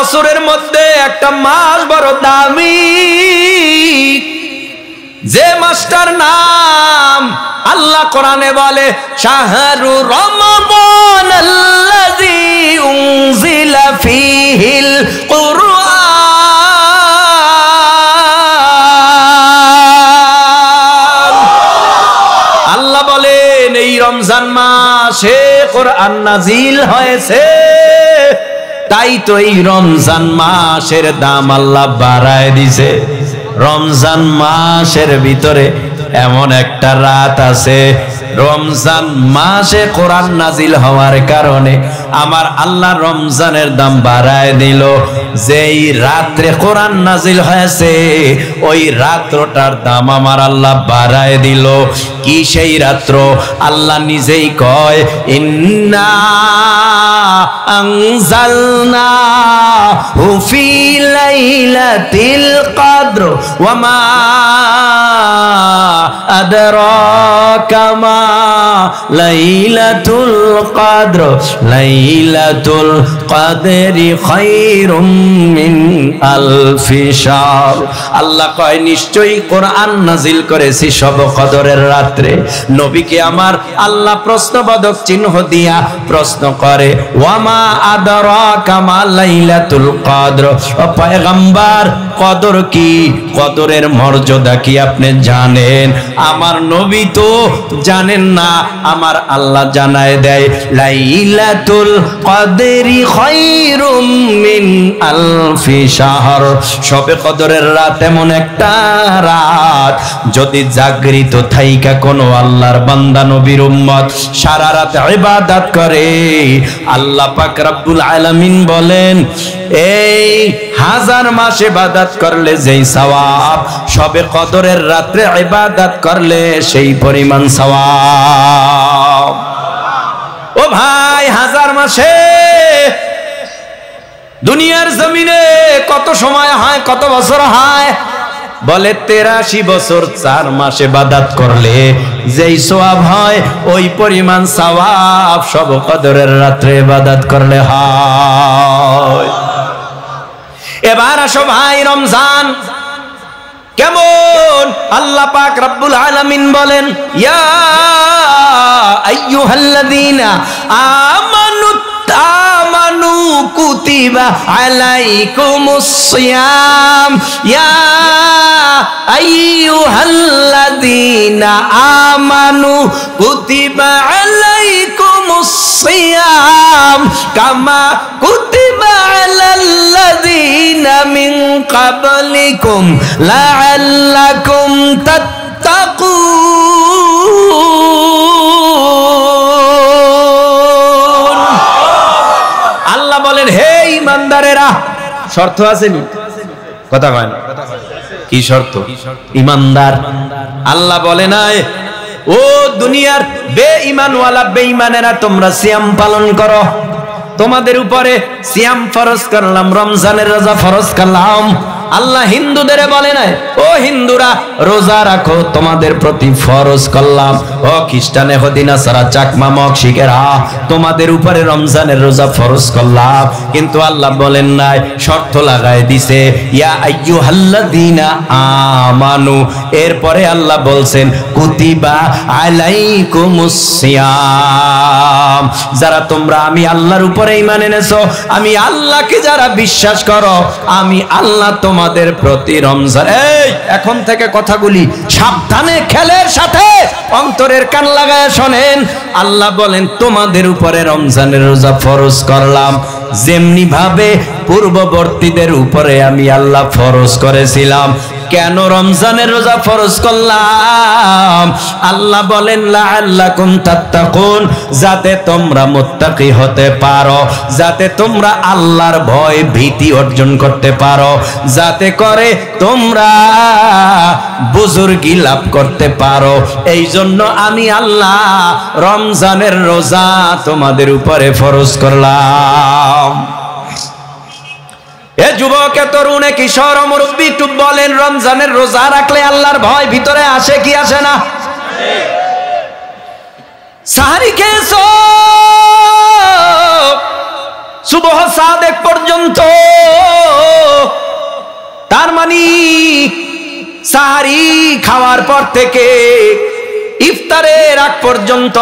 বছরের মধ্যে একটা মাস বড় দামি, যে মাসটার নাম আল্লাহ কোরআনে বলে শাহরু রমাদান আল্লাযী উনজিলা ফীহিল কুরআন। আল্লাহ বলেন এই রমজান মাসে কোরআন নাজিল হয়েছে, তাই তো এই রমজান মাসের দাম আল্লাহ বাড়ায় দিছে। রমজান মাসের ভিতরে এমন একটা রাত আছে, রমজান মাসে কোরআন নাজিল হওয়ার কারণে আমার আল্লাহ রমজানের দাম বাড়ায় দিল। যেই রাত্রে কোরআন নাজিল হয়েছে ওই রাত্রটার দাম আমার আল্লাহ বাড়ায় দিল। কি সেই রাত্র? আল্লাহ নিজেই কয় ইন্না আনজালনাহু ফি লাইলাতিল কদর ওয়া মা আদরাকা মা লাইলাতুল কদর লাইলাতুল কদরি খায়রুম মিন আলফি শাহর। আল্লাহ কয় নিশ্চয়ই কোরআন নাজিল করেছি সব কদরের রাত্রে। নবীকে আমার আল্লাহ প্রশ্নবোধক চিহ্ন দিয়া প্রশ্ন করে ওয়ামা আদরাকা মা লাইলাতুল কদর, ও পয়গম্বর কদর কি, কদরের মর্যাদা কি আপনি জানেন? আমার নবী তো জানেন না, আমার আল্লাহ জানায় দেয় লাইলাতুল কদরি খায়রুম মিন আলফি শাহর। শবে কদরের রাত এমন একটা রাত, যদি জাগরিত থাইকা কোনো আল্লাহর বান্দা নবীর উম্মত সারা রাত ইবাদত করে, আল্লাহ পাক রব্বুল আলামিন বলেন এই 1000 মাস ইবাদত করলে যেই সওয়াব, শবে কদরের রাতে ইবাদত করলে সেই পরিমাণ সওয়াব। ও ভাই, 1000 মাসে দুনিয়ার জমিনে কত সময় হয়, কত বছর হয়? বলে 83 বছর 4 মাস ইবাদত করলে যেই সওয়াব হয় ওই পরিমাণ সওয়াব শবে কদরের রাতে ইবাদত করলে হয়। এবার আসো ভাই, রমজান কেমন? আল্লাহ পাক রব্বুল আলামিন বলেন ইয়া আইয়ুহাল্লাযীনা আমানু কুতিবা আলাইকুমুস সিয়াম, ইয়া আইয়ুহাল্লাযীনা আমানু কুতিবা আলাইকুমুস সিয়াম কামা কুতিবা আলাল্লাযীনা মিন ক্বাবলিকুম লাআল্লাকুম তাত্তাকুন। আল্লাহ বলেন হে ঈমানদারেরা, শর্ত আছে নি? কথা কয় না, কি শর্ত? ঈমানদার। আল্লাহ বলে নাই ও দুনিয়ার বেঈমানওয়ালা বেঈমানেরা তোমরা সিয়াম পালন করো, তোমাদের উপরে সিয়াম ফরজ করলাম, রমজানের রোজা ফরজ করলাম। আল্লাহ হিন্দুদের বলে নাই ও হিন্দুরা রোজা রাখো, তোমাদের প্রতি ফরজ করলাম। ও খ্রিস্টানে হদিনা সারা চাকমা মক শিখেরা, তোমাদের উপরে রমজানের রোজা ফরজ করলাম। কিন্তু আল্লাহ বলেন নাই, শর্ত লাগায় দিছে ইয়া আইয়ুহাল্লাযীনা আমানু। এরপরে আল্লাহ বলছেন কুতিবা আলাইকুমুস সিয়াম, যারা তোমরা আমি আল্লাহর উপরে ঈমান এনেছো, আমি আল্লাহকে যারা বিশ্বাস করো, আমি আল্লাহ তোমাদের প্রতি রমজান। এই এখন থেকে কথাগুলি সাবধানে খেলের সাথে অন্তরের কান লাগায় শোনেন। আল্লাহ বলেন তোমাদের উপরে রমজানের রোজা ফরজ করলাম, যেমনি ভাবে পূর্ববর্তীদের উপরে আমি আল্লাহ ফরজ করেছিলাম। কেন রমজানের রোজা ফরজ করলাম? আল্লাহ বলেন লাআল্লাকুম তাত্তাকুন, যাতে তোমরা মুত্তাকি হতে পারো, যাতে তোমরা আল্লাহর ভয় ভীতি অর্জন করতে পারো, যাতে করে তোমরা বুজুর্গি লাভ করতে পারো। এই জন্য আমি আল্লাহ রমজানের রোজা তোমাদের উপরে ফরজ করলাম। এ যুবক, তরুণে, কিশোর, মুরব্বী, একটু বলেন রমজানের রোজা রাখলে আল্লাহর ভয় ভিতরে আসে কি আসে না? সাহারি খেয়েছো, সুবহ সাদেক পর্যন্ত, তার মানে সাহারি খাওয়ার পর থেকে ইফতারের আগ পর্যন্ত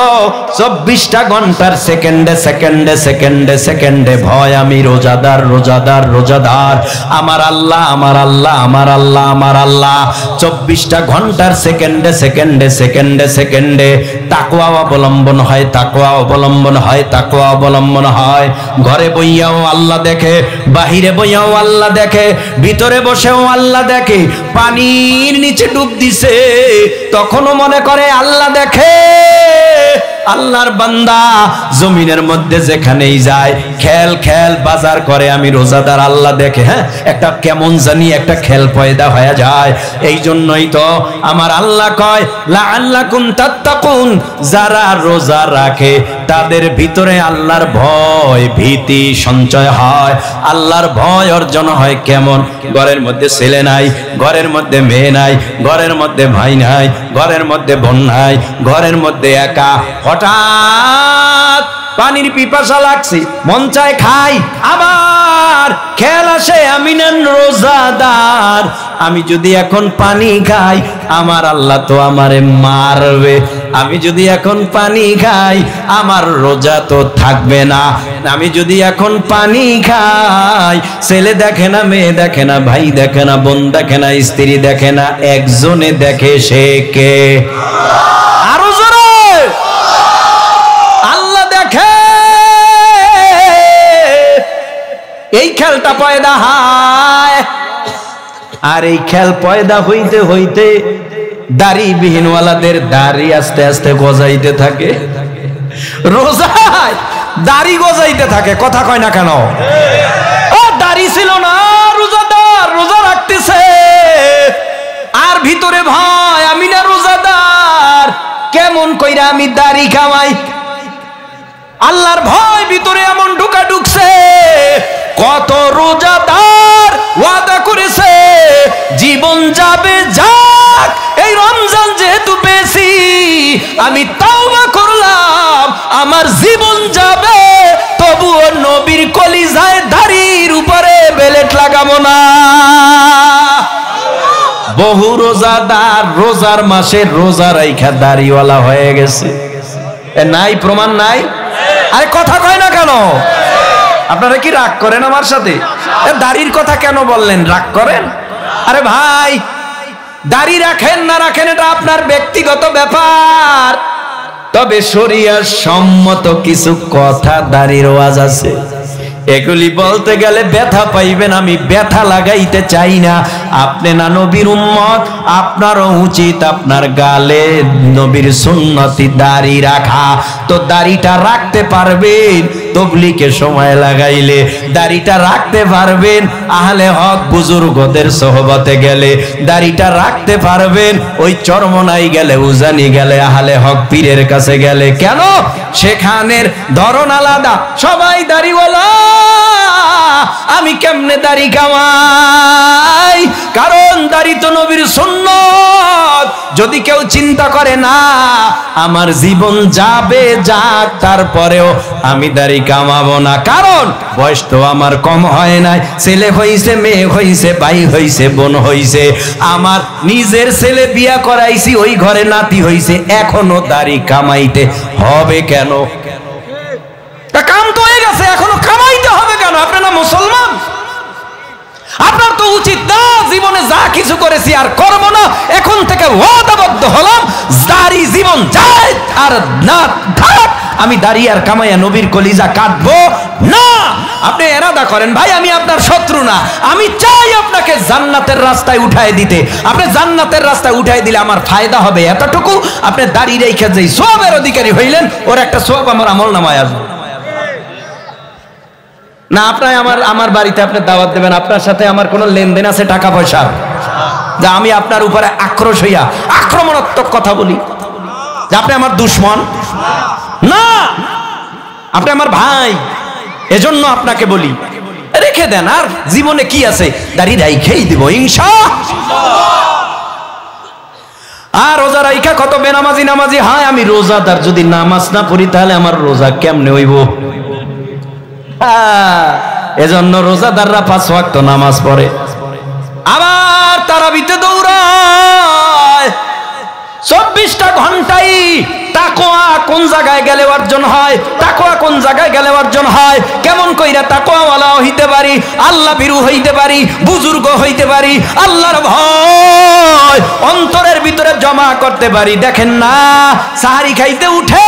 24টা ঘন্টার সেকেন্ডে সেকেন্ডে সেকেন্ডে সেকেন্ডে ভয় আমি রোজাদার রোজাদার রোজাদার, আমার আল্লাহ আমার আল্লাহ আমার আল্লাহ আমার আল্লাহ। 24টা ঘন্টার সেকেন্ডে সেকেন্ডে সেকেন্ডে সেকেন্ডে তাকওয়া অবলম্বন হয়, তাকওয়া অবলম্বন হয়, তাকওয়া অবলম্বন হয়। ঘরে বইয়াও আল্লাহ দেখে, বাহিরে বইয়াও আল্লাহ দেখে, ভিতরে বসেও আল্লাহ দেখে। পানির নিচে ডুব দিছে, তখনও মনে করে আল্লাহ দেখে। আল্লাহর বান্দা জমিনের মধ্যে যেখানেই যায় খেল খেল বাজার করে আমি রোজাদার, আল্লাহ দেখে। হ্যাঁ, একটা কেমন জানি একটা খেল পয়দা হয়ে যায়। এই জন্যই তো আমার আল্লাহ কয় লাআল্লাকুম তাত্তাকুন, যারা রোজা রাখে তাদের ভিতরে আল্লাহর ভয় ভীতি সঞ্চয় হয়, আল্লাহর ভয় অর্জন হয়। কেমন? ঘরের মধ্যে ছেলে নাই, ঘরের মধ্যে মেয়ে নাই, ঘরের মধ্যে ভাই নাই, ঘরের মধ্যে বোন নাই, ঘরের মধ্যে একা। হঠাৎ পানির পিপাসা লাগছে, মন চায় খাই, আবার খেয়াল আসে আমি না রোজাদার, আমি যদি এখন পানি খাই আমার আল্লাহ তো আমারে মারবে, আমি যদি এখন পানি খাই আমার রোজা তো থাকবে না, আমি যদি এখন পানি খাই ছেলে দেখে না, মেয়ে দেখে না, ভাই দেখে না, বোন দেখে না, স্ত্রী দেখে না, একজনে দেখে, সে কে? আরো জোরে আল্লাহ দেখে। এই খেলটা পয়দা হয়, আর এই খেল পয়দা হইতে হইতে দাড়ি বিহীনওয়ালাদের দাড়ি আস্তে আস্তে গজাইতে থাকে, রোজায় দাড়ি গজাইতে থাকে। কথা কয় না কেন? ও দাড়ি ছিল না, রোজাদার রোজা রাখতেছে, আর ভিতরে ভয় আমি না রোজাদার, কেমন কইরা আমি দাড়ি খাওয়াই। আল্লাহর ভয় ভিতরে এমন ঢুকা ঢুকছে। কত রোজাদার ওয়াদা করেছে জীবন যাবে যাক, এই রমজান যেহেতু বেশি আমি তাওবা করলাম, আমার জীবন যাবে তবুও নবীর কলিজায় দাড়ির উপরে বেলেট লাগাবো না। বহু রোজাদার রোজার মাসে রোজা রাইখা দাড়িওয়ালা হয়ে গেছে। নাই? প্রমাণ নাই? আরে কথা কয় না কেন? আপনারা কি রাগ করেন আমার সাথে? দাড়ির কথা কেন বললেন? রাগ করেন? আরে ভাই, দাড়ি রাখেন না রাখেন এটা আপনার ব্যক্তিগত ব্যাপার, তবে শরিয়ার সম্মত কিছু কথা দাড়ির ওয়াজ আছে, এগুলি বলতে গেলে ব্যথা পাইবেন, আমি ব্যথা লাগাইতে চাই না। আপনি না নবীর উম্মত, আপনারও উচিত আপনার গালে নবীর সুন্নতি দাড়ি রাখা। তো দাড়িটা রাখতে পারবেন তবলিকে সময় লাগাইলে, দাড়িটা রাখতে পারবেন আহলে হক বুজুর্গদের সোহবতে গেলে, দাড়িটা রাখতে পারবেন ওই চরমনাই গেলে, উজানি গেলে, আহলে হক পীরের কাছে গেলে। কেন? সেখানের ধরন আলাদা, সবাই দাড়িওয়ালা, আমি কেমনে দাড়ি কামাই? কারণ দাড়ি তো নবীর সুন্নত। যদি কেউ চিন্তা করে না আমার জীবন যাবে যাক, তারপরেও আমি দাড়ি কামাবো না, কারণ বয়স তো আমার কম হয় নাই, ছেলে হইছে, মেয়ে হইছে, ভাই হইছে, বোন হইছে, আমার নিজের ছেলে বিয়া করাইছি, ওই ঘরে নাতি হইছে, এখনো দাড়ি কামাইতে হবে কেন? কাম তো হয়ে গেছে, এখনো কামাইতে হবে কেন? আপনি না মুসলমান? আপনার তো উচিত না জীবনে যা কিছু করেছি আর করব না, এখন থেকে ওয়াদাবদ্ধ হলাম দাড়ি জীবন যায় আর না থাক, আমি দাড়ি আর কামাইয়া নবীর কলিজা কাটবো না। আপনি এরাদা করেন ভাই আমি আপনার শত্রু না, আমি চাই আপনাকে জান্নাতের রাস্তায় উঠায় দিতে। আপনি জান্নাতের রাস্তায় উঠায় দিলে আমার ফায়দা হবে এতটুকু, আপনি দাড়ি রেখে যেই সওয়াবের অধিকারী হইলেন, ওর একটা সওয়াব আমার আমলনামায় আসবে না। আপনার আমার বাড়িতে আপনি দাওয়াত দেবেন, আপনার সাথে আমার কোনো লেনদেন আছে টাকা পয়সার, যা আমি আপনার উপরে আক্রোশ হইয়া আক্রমণাত্মক কথা বলি যে আপনি আমার দুশমন? না, আপনি আমার ভাই, এজন্য আপনাকে বলি রেখে দেন। আর জীবনে কি আছে, দাড়ি রাইখেই দিব ইনশাআল্লাহ। আর রোজা রাইখা কত বেনামাজি নামাজি হয়, আমি রোজাদার, যদি নামাজ না পড়ি তাহলে আমার রোজা কেমনে হইব? এজন্য রোজাদাররা 5 ওয়াক্ত নামাজ পড়ে, আবার তারাবিতে দৌড়ায়। 24টা ঘন্টাই তাকওয়া কোন জায়গায় গেলে অর্জন হয়, তাকওয়া কোন জায়গায় গেলে অর্জন হয়, কেমন কইরা তাকওয়াওয়ালা হইতে পারি, আল্লাহ ভীরু হইতে পারি, বুজুর্গ হইতে পারি, আল্লাহর ভয় অন্তরের ভিতরে জমা করতে পারি। দেখেন না, সাহারি খাইতে উঠে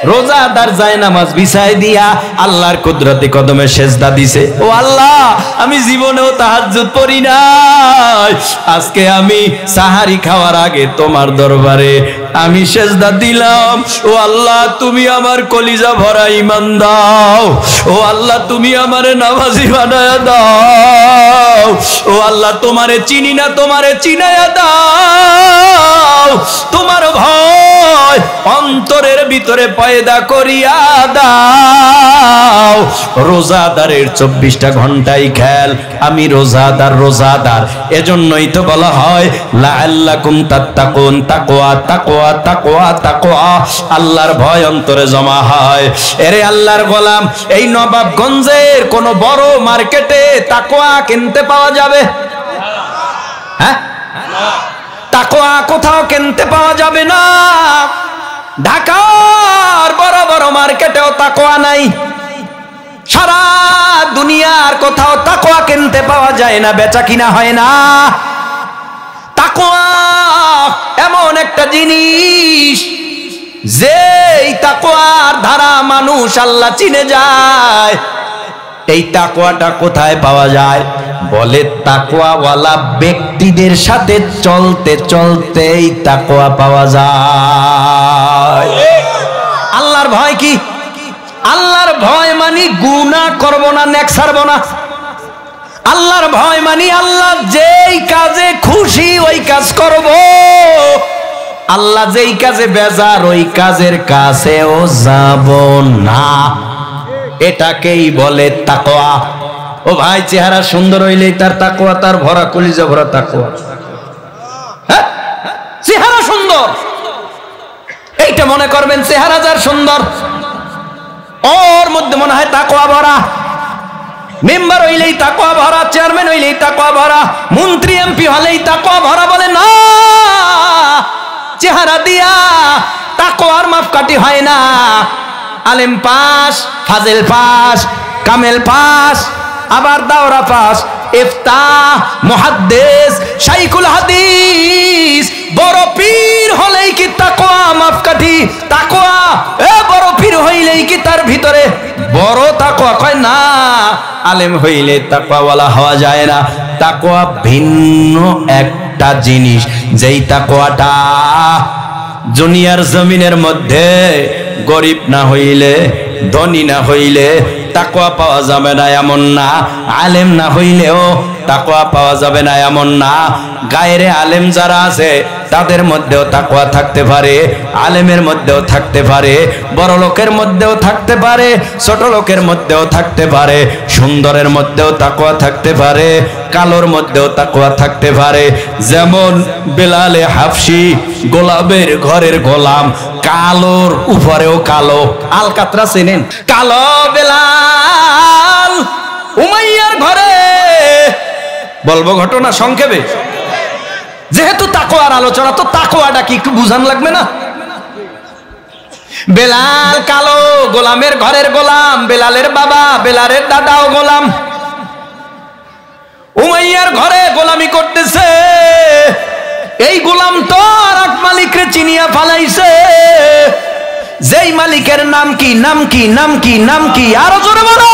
রোজাদার যায় নামাজ বিছাই দিয়া আল্লাহর কুদরতি কদমে সেজদা দিছে। ও আল্লাহ, আমি জীবনেও তাহাজ্জুদ পড়ি নাই, আজকে আমি সাহারি খাওয়ার আগে তোমার দরবারে আমি সেজদা দিলাম। ও আল্লাহ, তুমি আমার কলিজা ভরা ঈমান দাও। ও আল্লাহ, তুমি আমারে নামাজি বানায়া দাও। ও আল্লাহ, তোমারে চিনি না, তোমারে চিনায়া দাও। তোমার ভয় অন্তরের ভিতরে পয়দা করিয়া দাও। রোজাদারের 24টা ঘন্টাই খেয়াল, আমি রোজাদার রোজাদার। এজন্যই তো বলা হয় লাআল্লাকুম তাত্তাকুন, তাকওয়া তাকওয়া তাকওয়া তাকওয়া, আল্লাহর ভয় অন্তরে জমা হয়। এরে আল্লাহর গোলাম, এই নবাবগঞ্জের কোন বড় মার্কেটে তাকওয়া কিনতে পাওয়া যাবে? হ্যাঁ, তাকওয়া কোথাও কিনতে পাওয়া যাবে না। ঢাকার বড় বড় মার্কেটেও তাকওয়া নাই। সারা দুনিয়ার কোথাও তাকওয়া কিনতে পাওয়া যায় না, বেচা কিনা হয় না। তাকওয়া এমন একটা জিনিস, যেই তাকওয়ার দ্বারা মানুষ আল্লাহ চিনে যায়। এই তাকওয়াটা কোথায় পাওয়া যায়? বলে তাকওয়াওয়ালা ব্যক্তিদের সাথে চলতে চলতে এই তাকওয়া পাওয়া যায়। আল্লাহর ভয় কি? আল্লাহর ভয় মানি গুনাহ করব না, নেক ছাড়ব না। আল্লাহর ভয় মানি আল্লাহ যেই কাজে খুশি ওই কাজ করব, আল্লাহ যেই কাজে বেজার ওই কাজের কাছেও যাব না। এটাকেই বলে তাকওয়া। ও ভাই, চেহারা সুন্দর হইলেই তার তাকওয়া, তার ভরা কলিজা ভরা তাকওয়া। হ্যাঁ, চেহারা সুন্দর, এইটা মনে করবেন চেহারা যার সুন্দর ওর মধ্যে মনে হয় তাকওয়া ভরা। মেম্বার হইলেই তাকওয়া ভরা, চেয়ারম্যান হইলেই তাকওয়া ভরা, মন্ত্রী এমপি হলেই তাকওয়া ভরা। বলে না, চেহারা দিয়া তাকওয়ার মাপকাঠি হয় না। আলেম পাস, ফাজিল পাস, কামেল পাস, আবার দাওরা পাস, ইফতাহ, মুহাদ্দিস, শাইখুল হাদিস, বড় পীর হলেই কি তাকওয়া মাপকাঠি? তাকওয়া বড় পীর হইলেই কি তার ভিতরে বড় তাকওয়া? কয় না, আলেম হইলে তাকওয়াওয়ালা হওয়া যায় না। তাকওয়া ভিন্ন একটা জিনিস, যেই তাকওয়াটা দুনিয়ার জমিনের মধ্যে গরিব না হইলে, ধনী না হইলে তাকওয়া পাওয়া যাবে না এমন না। আলেম না হইলেও তাকওয়া পাওয়া যাবে না এমন না। গায়রে আলেম যারা আছে তাদের মধ্যেও তাকওয়া থাকতে পারে, আলেমের মধ্যেও থাকতে পারে, বড় লোকের মধ্যেও থাকতে পারে, ছোট লোকের মধ্যেও থাকতে পারে, সুন্দরের মধ্যেও তাকওয়া থাকতে পারে, কালোর মধ্যেও তাকওয়া থাকতে পারে। যেমন বেলালে হাফসি, গোলাপের ঘরের গোলাম, কালোর উপরেও কালো। আলকাতরা চেনেন? কালো বেলাল উমাইয়ার ঘরে। বলবো ঘটনা সংক্ষেপে, যেহেতু তাকওয়ার আলোচনা, তো তাকওয়াটা কি একটু বুঝান লাগবে না? বেলাল কালো, গোলামের ঘরের গোলাম, বেলালের বাবা, বেলালের দাদাও গোলাম। উমাইয়ার ঘরে গোলামি করতেছে। এই গোলাম তো আর এক মালিকরে চিনিয়া ফালাইছে। যেই মালিকের নাম কি? নাম কি? নাম কি? নাম কি? আরো জোরে বলো।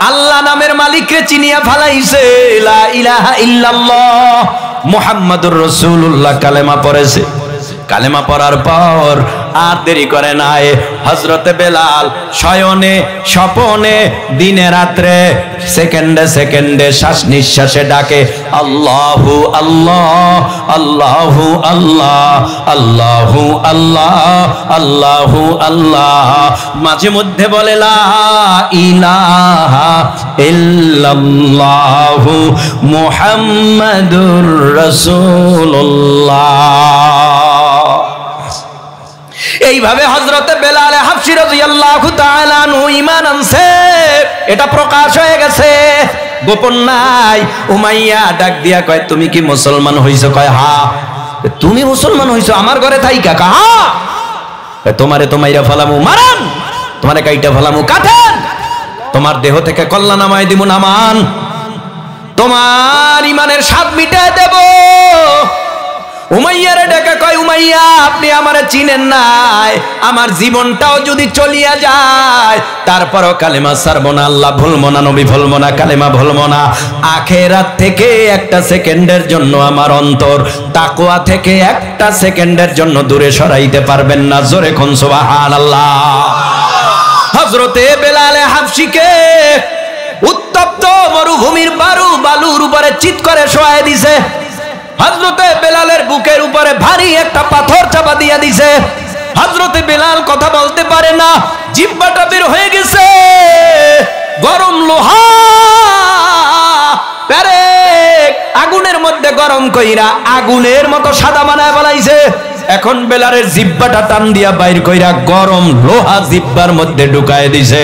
আল্লাহ নামের মালিককে চিনিয়া ফালাইছে। লা ইলাহা ইল্লাল্লাহ মুহাম্মাদুর রাসূলুল্লাহ কালেমা পড়েছে। কালেমা পড়ার পর আর দেরি করে নাই, হযরতে বেলাল শয়নে স্বপনে দিনে রাত্রে সেকেন্ডে সেকেন্ডে শ্বাস নিঃশ্বাসে ডাকে আল্লাহু আল্লাহ, আল্লাহু আল্লাহ, আল্লাহু আল্লাহ, আল্লাহু আল্লাহ। মাঝে মধ্যে বলে লা ইলাহা ইল্লাল্লাহু মুহাম্মাদুর রাসূলুল্লাহ। এইভাবে হযরতে বেলাল হাবশী রাদিয়াল্লাহু তাআলা আনহু ঈমান আনছে, এটা প্রকাশ হয়ে গেছে, গোপন নাই। উমাইয়া ডাক দিয়া কয় তুমি কি মুসলমান হইছো? কয় হ্যাঁ। তুমি মুসলমান হইছো আমার ঘরে থাইকা? কাহা তোমারে তো মাইরা ফেলামু, মারান, তোমারে কাইটা ফেলামু, কাটেন, তোমার দেহ থেকে কল্লা নামায় দিব, নামান, তোমার ইমানের স্বাদ মিটায় দেব। উমাইয়ারে ডেকে কয় উমাইয়া আপনি আমারে চিনেন নাই, আমার জীবনটাও যদি চলিয়া যায় তারপরও কালেমা ছাড়বো না, আল্লাহ ভুলবো না, নবী ভুলবো না, কালেমা ভুলবো না। আখিরাত থেকে একটা সেকেন্ডের জন্য আমার অন্তর তাকওয়া থেকে একটা সেকেন্ডের জন্য দূরে সরাইতে পারবেন না। জোরে কোন সুবহানাল্লাহ। হযরতে বেলাল হাবশীকে উত্তপ্ত মরুভূমির বালুর উপরে চিৎ করে শোয়ায় দিছে। হযরতে বেলালের বুকের উপরে ভারী একটা পাথর চাপা দিয়া দিছে। হযরতে বেলাল কথা বলতে পারে না, জিহ্বাটা বের হয়ে গেছে, গরম লোহা পেরেক আগুনের মধ্যে গরম কইরা আগুনের মতো সাদা বানায় বানাইছে। এখন বেলালের জিহ্বাটা টান দিয়া বাইর কইরা গরম লোহা জিহ্বার মধ্যে ঢুকায় দিছে।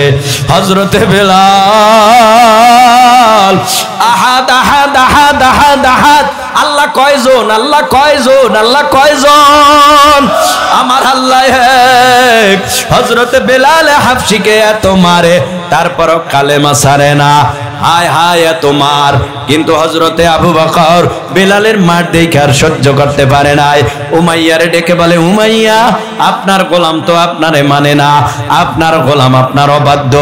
হযরতে বেলাল আহাদ আহাদ আহাদ আহাদ আহাদ, আল্লাহ কয়জন, আল্লাহ কয়জন, আল্লাহ কয়জন, আমার আল্লাহ এক। হযরতে বেলাল হাবশীকে এত মারে তারপরও কালেমা ছাড়ে না। হায় হায় এত মার, কিন্তু হযরতে আবু বকর বেলালের মার দেখে আর সহ্য করতে পারে নাই। উমাইয়ারে ডেকে বলে উমাইয়া আপনার গোলাম তো আপনারে মানে না, আপনার গোলাম আপনার অবাধ্য,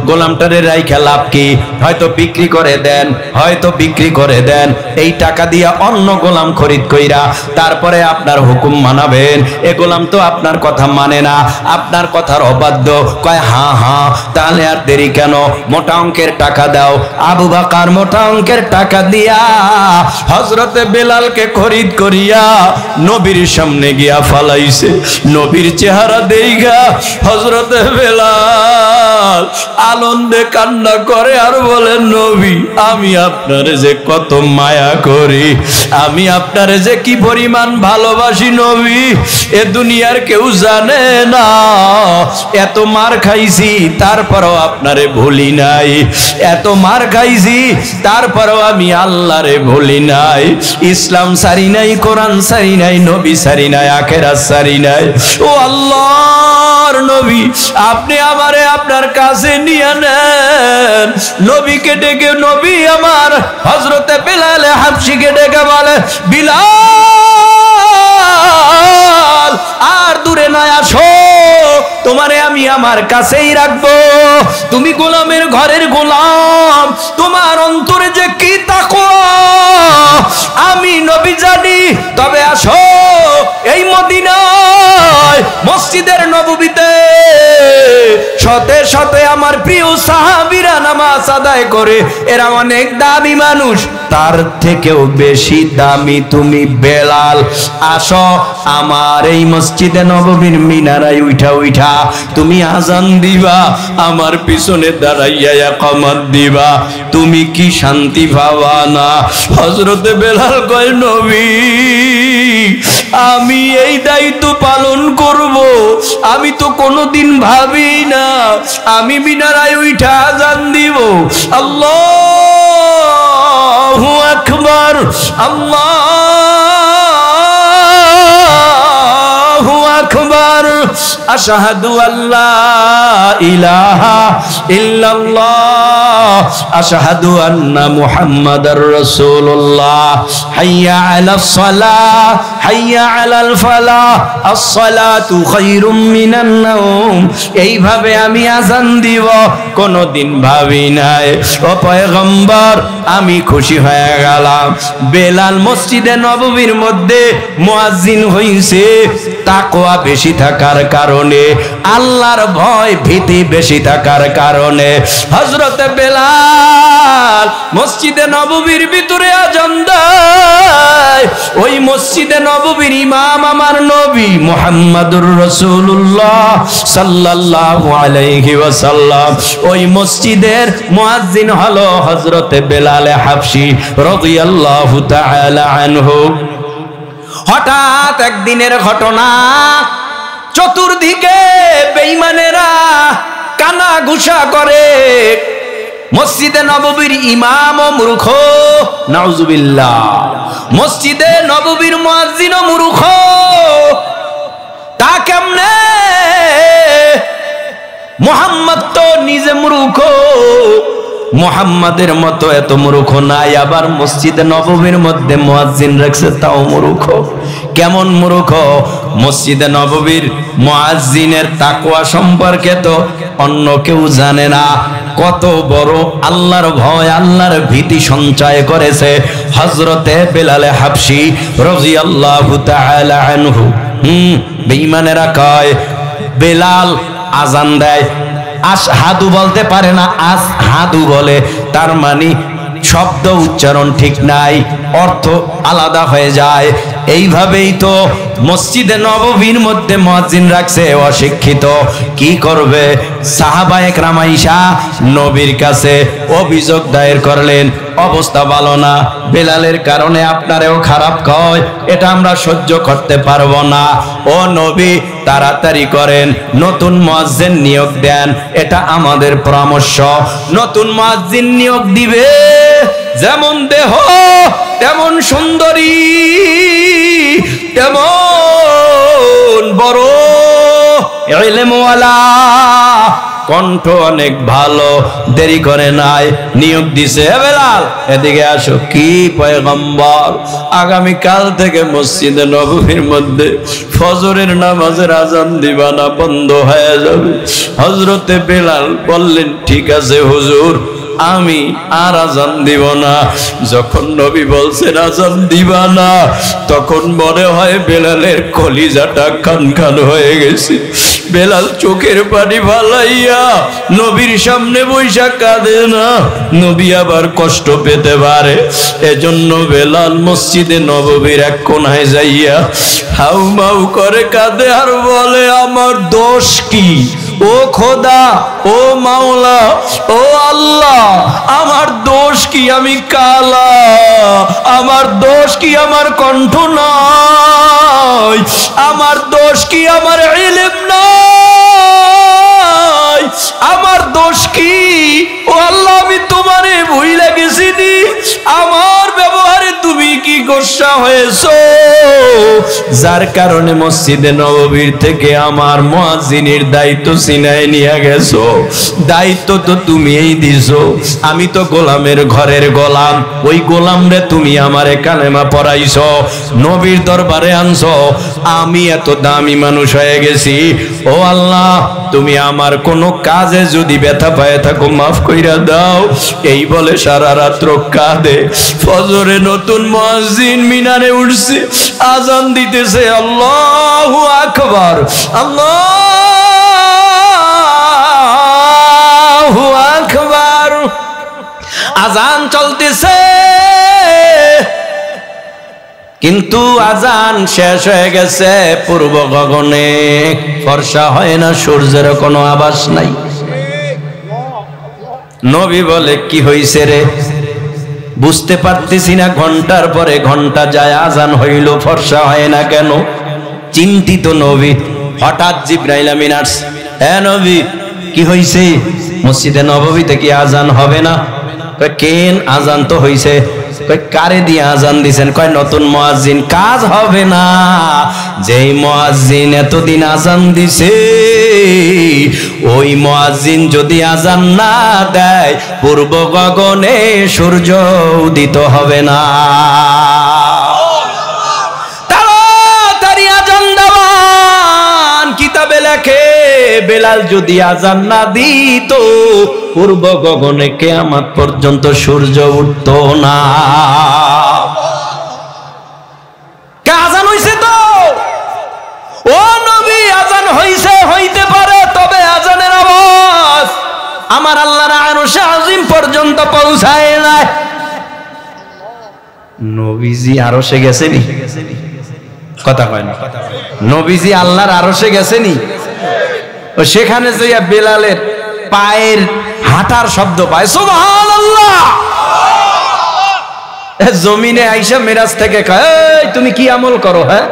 গোলামটারে রাইখা লাভ কি? হয়তো বিক্রি করে দেন, হয়তো বিক্রি করে দেন, এই টাকা দিয়া অন্য গোলাম খরিদ কইরা তারপরে আপনার হুকুম মানাবেন। এ গোলাম তো আপনার কথা মানে না, আপনার কথার অবাধ্য। কয় হ্যাঁ হ্যাঁ, তাহলে আর দেরি কেন, মোটা অঙ্কের টাকা দাও। আবু বকর মোটা অঙ্কের টাকা দিয়া হযরতে বেলালকে খরিদ করিয়া নবীর সামনে গিয়া ফালাইছে। নবীর চেহারা দেইগা হযরতে বেলাল আনন্দে কান্না করে আর বলে নবী আমি আপনারে যে কত মায়া করি, আমি আপনারে যে কি পরিমাণ ভালোবাসি নবী, এ দুনিয়ার কেউ জানে না। এত মার খাইছি তারপরও আপনারে ভুলি নাই, এত মার খাইছি তারপরও আমি আল্লাহরে ভুলি নাই, ইসলাম সারি নাই, কোরআন সারি নাই, নবী সারি নাই, আখিরাত সারি নাই। ও আল্লাহর নবী আপনি আমারে আপনার কাছে নিয়ে নেন। নবীকে ডেকে নবী আমার হযরতে বেলাল হাবশীকে ডেকে বলে বিলাল আর দূরে না আসো, তোমারে আমি আমার কাছেই রাখবো। তুমি গোলামের ঘরের গোলাম, তোমার অন্তরে যে কি তাকওয়া আমি নবী জানি। তবে আসো এই মদিনায় মসজিদের নববীতে শতে শতে আমার প্রিয় সাহাবীরা নামাজ আদায় করে, এরা অনেক দামি মানুষ, তার থেকেও বেশি দামি তুমি বেলাল। আসো আমার এই মসজিদে নববীর মিনারায় উঠা উঠা তুমি আজান দিবা, আমার পিছনে দাঁড়াইয়া ইকামত দিবা, তুমি কি শান্তি পাবা না? হযরতে বেলাল কয় নবী আমি এই দায়িত্ব পালন করব, আমি তো কোনোদিন ভাবি না আমি মিনারায় উঠা আজান দিব। আল্লাহু আকবার, আল্লাহু আকবার, আশহাদু আল্লা ইলাহা ইল্লাল্লাহ, আশহাদু আন্না মুহাম্মাদার রাসূলুল্লাহ, হাইয়া আলাস সালাহ, হাইয়া আলাল ফালাহ, আস-সালাতু খায়রুম মিনান নাওম। এইভাবে আমি আযান দিব, কোনদিন ভাবি নাই। ও পয়গম্বর আমি খুশি হয়ে গেলাম। বেলাল মসজিদে নববীর মধ্যে মুয়াজ্জিন হইছে তাকওয়া বেশি থাকার কারণে, আল্লাহর ভয় ভীতি বেশি থাকার কারণে। হযরতে বেলাল মসজিদে নববীর ভিতরে আযান দেয়। ওই মসজিদে নববীর ইমাম আমার নবী মুহাম্মাদুর রাসূলুল্লাহ সাল্লাল্লাহু আলাইহি ওয়াসাল্লাম। ওই মসজিদের মুয়াজ্জিন হলো হযরতে বেলাল হাবশী রাদিয়াল্লাহু তাআলা আনহু। হঠাৎ একদিনের ঘটনা, চতুর্দিকে বেঈমানেরা কানা ঘুষা করে। মসজিদে নববীর ইমামও মূর্খ, নাউজুবিল্লাহ। মসজিদে নববীর মুয়াজ্জিনও মূর্খ। তা কেমনে? মুহাম্মদ তো নিজে মূর্খ, মুহাম্মাদের মতো এত মূর্খ নাই। আবার মসজিদে নববীর মধ্যে মুয়াজ্জিন রাখছে, তাও মূর্খ। কেমন মূর্খ? মসজিদে নববীর মুয়াজ্জিনের তাকওয়া সম্পর্কে তো অন্য কেউ জানে না। কত বড় আল্লাহর ভয়, আল্লাহর ভীতি সঞ্চয় করেছে হযরতে বেলাল হাবশী রাদিয়াল্লাহু তাআলা আনহু। বেঈমানেরা কয় বেলাল আজান দেয়, আশহাদু বলতে পারে না, আসহাদু বলে। তার মানে শব্দ উচ্চারণ ঠিক নাই, অর্থ আলাদা হয়ে যায়। এইভাবেই তো মসজিদে নববীর মধ্যে মুয়াজ্জিন রাখছে অশিক্ষিত। কি করবে? সাহাবায়ে কেরাম আয়েশা নবীর কাছে অভিযোগ দায়ের করলেন, অবস্থা ভালো না, বেলালের কারণে আপনারেও খারাপ কয়, এটা আমরা সহ্য করতে পারবো না। ও নবী, তাড়াতাড়ি করেন, নতুন মুয়াজ্জিন নিয়োগ দেন, এটা আমাদের পরামর্শ। নতুন মুয়াজ্জিন নিয়োগ দিবে, যেমন দেহ তেমন সুন্দরী, তেমন বড় ইলমওয়ালা, কণ্ঠ অনেক ভালো। দেরি করে নাই, নিয়োগ দিছে। বেলাল এদিকে আসো। কি পয়গম্বর? আগামী কাল থেকে মসজিদে নববীর মধ্যে ফজরের নামাজের আজান দিবা না, বন্ধ হয়ে যাবে। হযরতে বেলাল বললেন, ঠিক আছে হুজুর, আমি আর আজান দিব না। যখন নবী বলছেন আজান দিবা না, তখন মনে হয় বেলালের কলিজাটা খান খান হয়ে গেছে। বেলাল চোখের পানি ফালাইয়া নবীর সামনে বৈশা কাঁদে না, নবী আবার কষ্ট পেতে পারে। এজন্য বেলাল মসজিদে নববীর এক কোনায় যাইয়া হাউ মাউ করে কাঁদে আর বলে, আমার দোষ কি? ও খোদা, ও মাওলা, ও আল্লাহ, আমার দোষ কি? আমি কালা। আমার দোষ কি? আমার কণ্ঠ নাই। আমার দোষ কি? আমার ইলম নাই। আমার দোষ কি? ও আল্লাহ, আমি তোমারে ভুইলা গেছি নি? আমার ব্যবহারে তুমি কি গোসা হয়েছো? যার কারণে মসজিদে নববীর থেকে আমার মুয়াজ্জিনের দায়িত্ব ছিনায় নিয়ে গেছো। দায়িত্ব তো তুমিই দিছো, আমি তো গোলামের ঘরের গোলাম। ওই গোলাম রে তুমি আমারে কালেমা পড়াইছো, নবীর দরবারে আনছো। আমি এত দামি মানুষ হয়ে গেছি। ও আল্লাহ, তুমি আমার কোনো কাজে যদি ব্যথা পায় থাকো মাফ কইরা দাও। এই বলে সারা রাত্র কাঁদে। ফজরে নতুন মুয়াজ্জিন মিনারে উঠছে, আজান দিতেছে। আল্লাহু আকবার, আল্লাহু আকবার। আজান চলতেছে, কিন্তু আজান শেষ হয়ে গেছে। পূর্ব গগনে ফর্সা হয় না, সূর্যের কোনো আভাস নাই। নবী বলে, কি হইছে রে? বুঝতে পারতেছি না। ঘন্টার পরে ঘন্টা যায়, আজান হইল, ফর্সা হয় না কেন? চিন্তিত নবী। হঠাৎ জিবরাইল আমিন আসছে। হ্যাঁ নবী, কি হইছে? মসজিদে নববীতে কি আজান হবে না? কেন? আজান তো হইছে। কারে দিয়ে আজান দিছেন? কয় নতুন মুয়াজ্জিন। কাজ হবে না। যেই মুয়াজ্জিন এতদিন আজান দিছে, ওই মুয়াজ্জিন যদি আজান না দেয়, পূর্ব গগনে সূর্য উদিত হবে না। তাড়াতাড়ি আজান দেওয়ান। কিতাবে লেখে, বেলাল যদি আজান না দিত, পূর্ব গগনে কিয়ামত পর্যন্ত সূর্য উঠত না। আজান হইছে তো? ও নবী, আজান হইছে, হইতে পারে, তবে আজানের আওয়াজ আমার আল্লাহর আরশে আজিম পর্যন্ত পৌঁছায় না। নবীজি আরশে গেছেনি? কথা কয় না। নবীজি আল্লাহর আরশে গেছেনি? ও সেখানে যাইয়া বেলালের পায়ের হাঁটার শব্দ পায়। সুবহানাল্লাহ। জমিনে আইসা মেরাজ থেকে কয়, তুমি কি আমল করো? হ্যাঁ,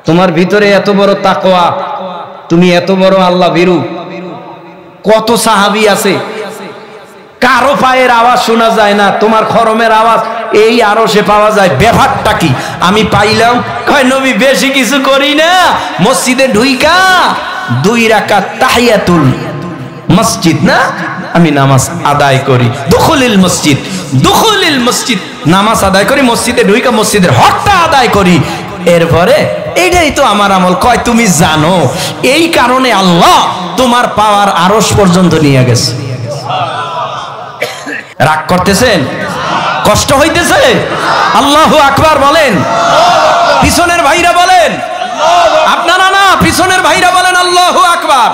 তোমার ভিতরে এত বড় তাকওয়া, তুমি এত বড় আল্লাহ ভীরু। কত সাহাবী আছে কারো পায়ের আওয়াজ শোনা যায় না, তোমার খরমের আওয়াজ এই আরশে পাওয়া যায়। ব্যাপারটা কি? আমি পাইলাম, কয় নবী বেশি কিছু করি না, মসজিদে ঢুইকা 2 রাকাত তাহিয়াতুল মসজিদ না আমি নামাজ আদায় করি, দুখুলিল মসজিদ, দুখুলিল মসজিদ, নামাজ আদায় করি, মসজিদে ঢুইকা মসজিদের হকটা আদায় করি। এরপরে এইটাই তো আমার আমল। কয় তুমি জানো এই কারণে আল্লাহ তোমার পাওয়ার আরশ পর্যন্ত নিয়ে গেছে। রাগ করতেছেন? কষ্ট হইতেছে? আল্লাহু আকবার বলেন। পিছনের ভাইরা বলেন, আপনারা না, পিছনের ভাইরা বলেন আল্লাহু আকবার।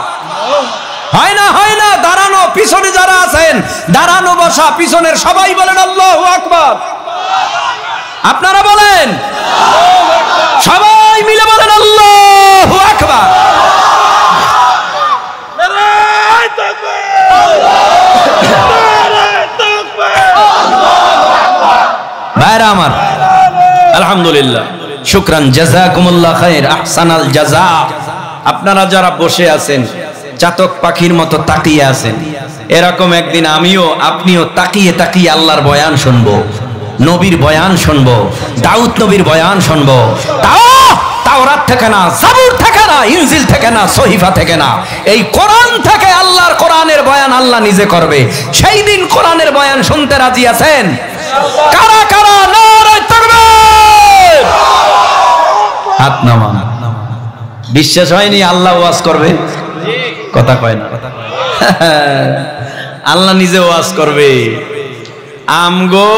হয় না, হয় না, দাঁড়ানো, পিছনে যারা আছেন দাঁড়ানো বসা পিছনের সবাই বলেন আল্লাহু আকবার। আপনারা বলেন, সবাই মিলে বলেন আল্লাহু আকবার। ভাইরা আমার, আলহামদুলিল্লাহ, শুকরান, জাযাকুমুল্লাহ খায়র, আহসানাল জাযা। আপনারা যারা বসে আছেন চাতক পাখির মতো তাকিয়ে আছেন, এরকম একদিন আমিও আপনিও তাকিয়ে তাকিয়ে আল্লাহর বয়ান শুনবো, নবীর বয়ান শুনবো, দাউদ নবীর বয়ান শুনবো। তাওরাত থেকে না, জাবুর থেকে না, ইনজিল থেকে না, সহিফা থেকে না, এই কোরআন থেকে আল্লাহর কোরআনের বয়ান আল্লাহ নিজে করবে। সেই দিন কোরআনের বয়ান শুনতে রাজি আছেন? কারা কারা নারে তাকবীর? হাত নামান। বিশ্বাস হয়নি আল্লাহ ওয়াজ করবে? কথা কয় না, আল্লাহ নিজে ওয়াজ করবে। আমগো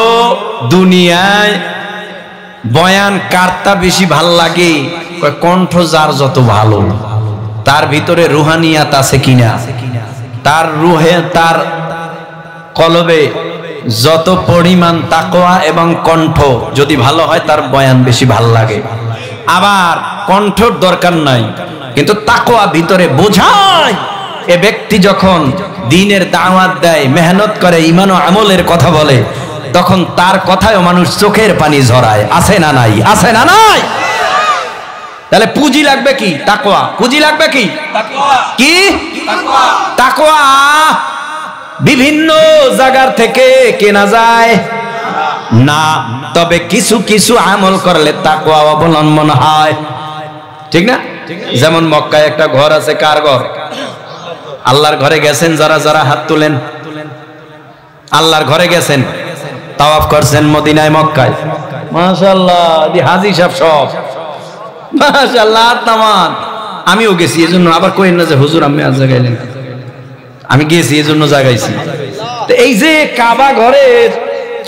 দুনিয়ায় বয়ান কারটা বেশি ভাল লাগে? কণ্ঠ যার যত ভালো, তার ভিতরে রুহানিয়াত আছে কিনা, তার রুহে, তার কলবে যত পরিমাণ তাকওয়া এবং কণ্ঠ যদি ভালো হয় তার বয়ান বেশি ভাল লাগে। আবার কণ্ঠর দরকার নাই, কিন্তু তাকওয়া ভিতরে বোঝায়। এ ব্যক্তি যখন দ্বীনের দাওয়াত দেয়, মেহনত করে, ঈমান ও আমলের কথা বলে, তখন তার কথায়ও মানুষ চোখের পানি ঝরায়। আছে না নাই? আছে না নাই? তাহলে পুঁজি লাগবে কি? তাকওয়া। পুঁজি লাগবে কি? কি? তাকওয়া বিভিন্ন জায়গার থেকে কেনা যায় না, তবে কিছু কিছু আমল করলে তাকওয়া অবলম্বন হয়, ঠিক না? যেমন মক্কায় একটা ঘর আছে। কার ঘর? আল্লাহর ঘরে গেছেন যারা যারা হাত তুলেন। আল্লাহর ঘরে গেছেন, তাওয়াফ করছেন মদিনায়, মক্কায়, মাশাআল্লাহ, হাজী সাহেব সব মাশাআল্লাহ তামান। আমিও গেছি, এজন্য আবার কইেন না যে হুজুর আমি আজ জাগাইলেন। আমি গেছি এজন্য জাগাইছি। তো এই যে কাবা ঘরের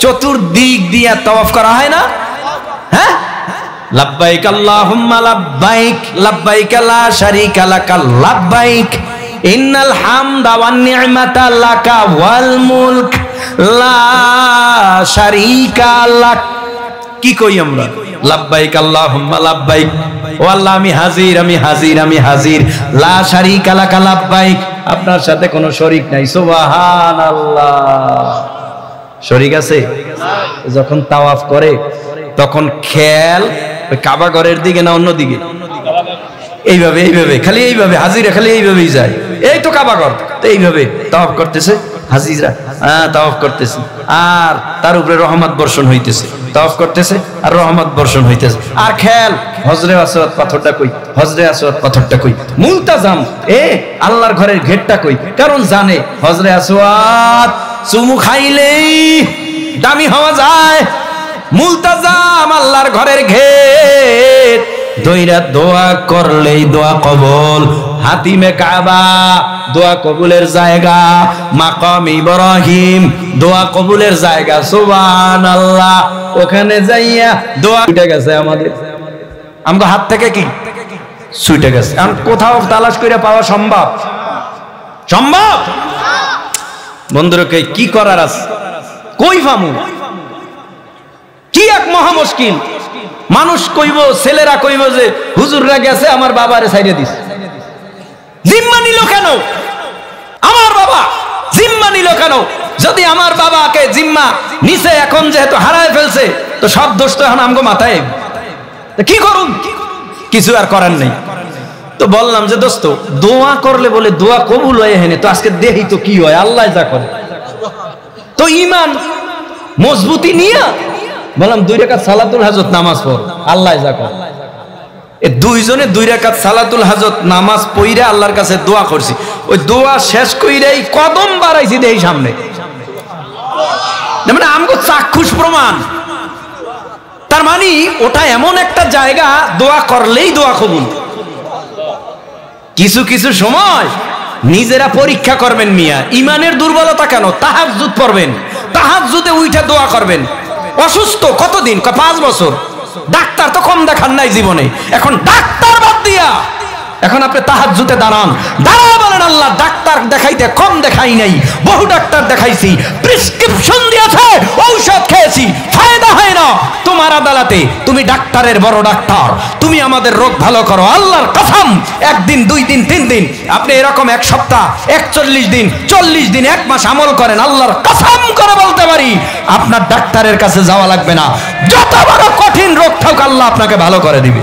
চতুর্দিক দিয়ে তাওয়াফ করা হয় না? হ্যাঁ, লাব্বাইক আল্লাহুম্মা লাব্বাইক, লাব্বাইক লা শারীকা লাকা লাব্বাইক, ইন্নাল হামদা ওয়ান নি'মাতা লাকা ওয়াল মুলক লা শারীকা লাক। কি কই আমরা? লাব্বাইক আল্লাহুম্মা লাব্বাইক, ও আল্লাহ আমি হাজির, আমি হাজির, আমি হাজির, লা শারীকা লাকা লাব্বাইক, আপনার সাথে কোনো শরীক নাই। সুবহানাল্লাহ। শরীক আছে? যখন তাওয়াফ করে তখন খেয়াল ওই কাবা ঘরের দিকে না অন্য দিকে? এইভাবে, এইভাবে, খালি এইভাবে হাজিরা খালি এইভাবেই যায়। এই তো কাবা ঘর, তো এইভাবে তাওয়াফ করতেছে হাজিরা, তাওয়াফ করতেছে, আর তার উপরে রহমত বর্ষণ হইতেছে। তাওয়াফ করতেছে আর রহমত বর্ষণ হইতেছে। আর খেয়াল, হজরে আসওয়াদ পাথরটা কই? হজরে আসওয়াদ পাথরটা কই? মুলতাজাম, আল্লাহর ঘরের ঘেরটা কই? কারণ জানে হজরে আসওয়াদ চুমু খাইলেই দামি হওয়া যায়। মুলতাজাম আল্লাহর ঘরের ঘের, দইরা দোয়া করলেই দোয়া কবুল। হাতিমে কাবা দোয়া কবুলের জায়গা, মাকাম ইব্রাহিম দোয়া কবুলের জায়গা। সুবহানাল্লাহ। ওখানে যাইয়া দোয়া ছুটে গেছে আমাদের, আমগো হাত থেকে কি ছুটে গেছে। এখন কোথাও তালাশ করে পাওয়া সম্ভব? সম্ভব? বন্ধুরা কি করার আছে? কই পামু? কি এক মহা মুশকিল। মানুষ কইব, ছেলেরা কইব যে হুজুররা গেছে আমার বাবারে ছাইড়ে দিছে। জিম্মা নিল কেন? আমার বাবা জিম্মা নিল কেন? যদি আমার বাবাকে জিম্মা নিছে, এখন যেহেতু হারায় ফেলছে, তো সব দোষ তো এখন আমগো মাথায়। কি করুন? কিছু আর করার নেই। তো বললাম যে দোস্ত দোয়া করলে বলে দোয়া কবুল হয় হেনে, তো আজকে দেখি তো কি হয়, আল্লাহ যা করে। তো ইমান মজবুতি নিয়ে বললাম 2 রাকাত সালাতুল হাজত নামাজ পড়, আল্লাহ যা করে। দুইজনে 2 রাকাত সালাতুল হাজত নামাজ পইরা আল্লাহর কাছে দোয়া করছি। ওই দোয়া শেষ কইরাই কদম বাড়াইছি দেই সামনে, মানে আমগো চাক্ষুষ প্রমাণ। তার মানে ওটা এমন একটা জায়গা, দোয়া করলেই দোয়া কবুল। কিছু কিছু সময় নিজেরা পরীক্ষা করবেন মিয়া, ইমানের দুর্বলতা কেন, তাহাজ্জুদ পড়বেন, তাহাজ্জুদে উঠে দোয়া করবেন। অসুস্থ কতদিন, 5 বছর, ডাক্তার তো কম দেখান নাই জীবনে, এখন ডাক্তার বাদ দিয়া এখন আপনি তাহাজ্জুদে দাঁড়ান, দাঁড়া বলেন আল্লাহ ডাক্তার দেখাইতে কম দেখাই নাই, বহু ডাক্তার দেখাইছি, প্রেসক্রিপশন দিয়েছে, ঔষধ খেয়েছি, ফায়দা হয় না। তোমার আদালতে তুমি ডাক্তারের বড় ডাক্তার, তুমি আমাদের রোগ ভালো করো। আল্লাহর কসম, 1 দিন 2 দিন 3 দিন আপনি এরকম 1 সপ্তাহ 41 দিন 40 দিন 1 মাস আমল করেন, আল্লাহর কসম করে বলতে পারি আপনার ডাক্তারের কাছে যাওয়া লাগবে না। যত বড় কঠিন রোগ থাকুক আল্লাহ আপনাকে ভালো করে দিবে।